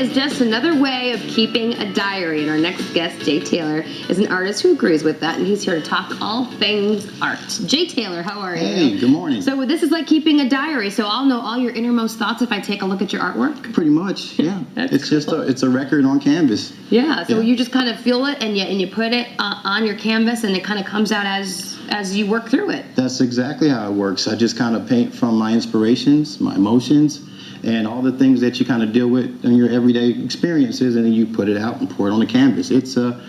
is just another way of keeping a diary. And our next guest, Jay Taylor, is an artist who agrees with that, and he's here to talk all things art. Jay Taylor, how are you? Hey, good morning. So this is like keeping a diary, so I'll know all your innermost thoughts if I take a look at your artwork? Pretty much, yeah. It's cool. It's a record on canvas. Yeah, so you just kind of feel it, and you put it on your canvas, and it kind of comes out as you work through it. That's exactly how it works. I just kind of paint from my inspirations, my emotions, and all the things that you kind of deal with in your everyday experiences, and then you put it out and pour it on the canvas. It's a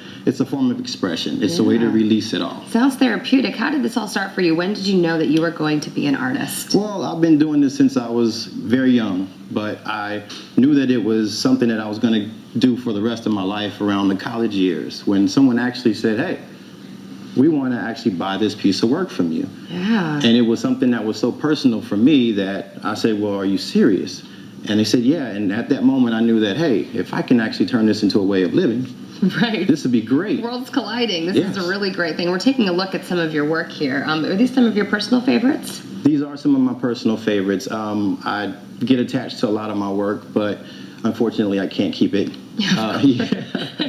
form of expression. It's a way to release it all. Sounds therapeutic. How did this all start for you? When did you know that you were going to be an artist? Well, I've been doing this since I was very young, but I knew that it was something that I was going to do for the rest of my life around the college years, when someone actually said, hey, we want to actually buy this piece of work from you. Yeah. And it was something that was so personal for me that I said, well, are you serious? And they said, yeah. And at that moment, I knew that, hey, if I can actually turn this into a way of living, right, this would be great. Worlds colliding. This is a really great thing. We're taking a look at some of your work here. Are these some of your personal favorites? These are some of my personal favorites. I get attached to a lot of my work, but unfortunately, I can't keep it.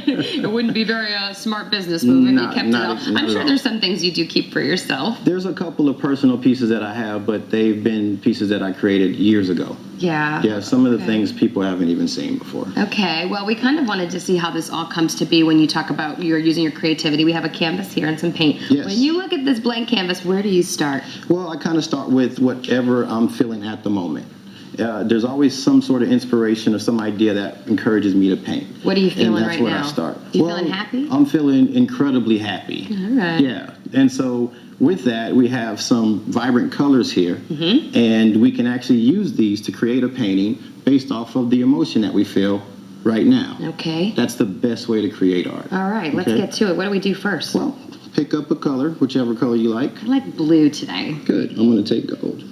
It wouldn't be very smart business move if you kept it all. I'm sure there's some things you do keep for yourself. There's a couple of personal pieces that I have, but they've been pieces that I created years ago. Yeah. Yeah, some of the things people haven't even seen before. Okay, well, we kind of wanted to see how this all comes to be when you talk about you're using your creativity. We have a canvas here and some paint. Yes. When you look at this blank canvas, where do you start? Well, I kind of start with whatever I'm feeling at the moment. There's always some sort of inspiration or some idea that encourages me to paint. What are you feeling right now? And that's where I start. You feeling happy? I'm feeling incredibly happy. All right. Yeah. And so with that, we have some vibrant colors here, and we can actually use these to create a painting based off of the emotion that we feel right now. Okay. That's the best way to create art. All right, let's get to it. What do we do first? Well, pick up a color, whichever color you like. I like blue today. Good. I'm going to take gold.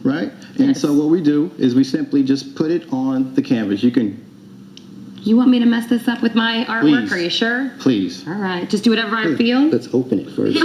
Right? And so what we do is we simply just put it on the canvas. You want me to mess this up with my artwork? Please. Are you sure? Please. All right. Just do whatever I feel? Let's open it first.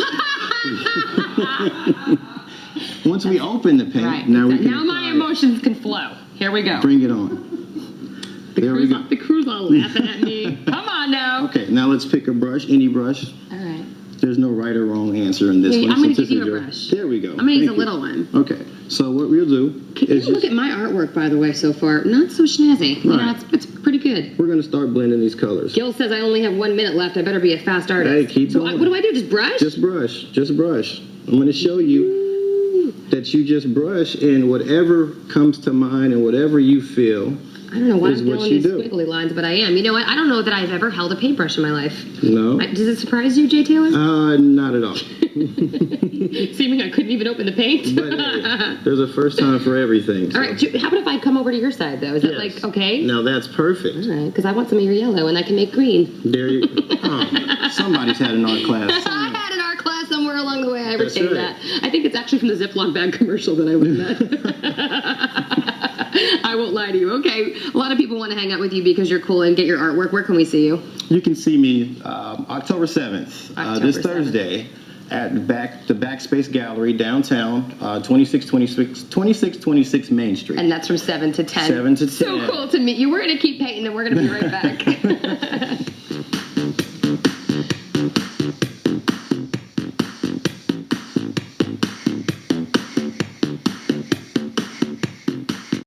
Once we open the paint, now my emotions can flow. Here we go. Bring it on. There we go. The crew's all laughing at me. Come on now. Okay, now let's pick a brush, any brush. All right. There's no right or wrong answer in this one. I'm going to give you a brush. There we go. I'm going to use a little one. Okay, so what we'll do is look at my artwork, by the way, so far. Not so snazzy. Right. You know, it's pretty good. We're going to start blending these colors. Gil says I only have 1 minute left. I better be a fast artist. Hey, keep going. What do I do? Just brush? Just brush. Just brush. I'm going to show you that you just brush, and whatever comes to mind and whatever you feel. I don't know why I'm doing these squiggly lines, but I am. You know what? I don't know that I've ever held a paintbrush in my life. No. Does it surprise you, Jay Taylor? Not at all. Seeming I couldn't even open the paint. But hey, there's a first time for everything. So. All right. How about if I come over to your side, though? Is that like okay? Now that's perfect. All right, because I want some of your yellow, and I can make green. There you go. Oh, somebody's had an art class. I had an art class somewhere along the way. I retained that. I think it's actually from the Ziploc bag commercial that I learned that. I won't lie to you. Okay, a lot of people want to hang out with you because you're cool and get your artwork. Where can we see you? You can see me October 7th, this 7th. Thursday, at the Backspace Gallery downtown, 2626 Main Street. And that's from 7 to 10. 7 to 10. So cool to meet you. We're going to keep painting and we're going to be right back.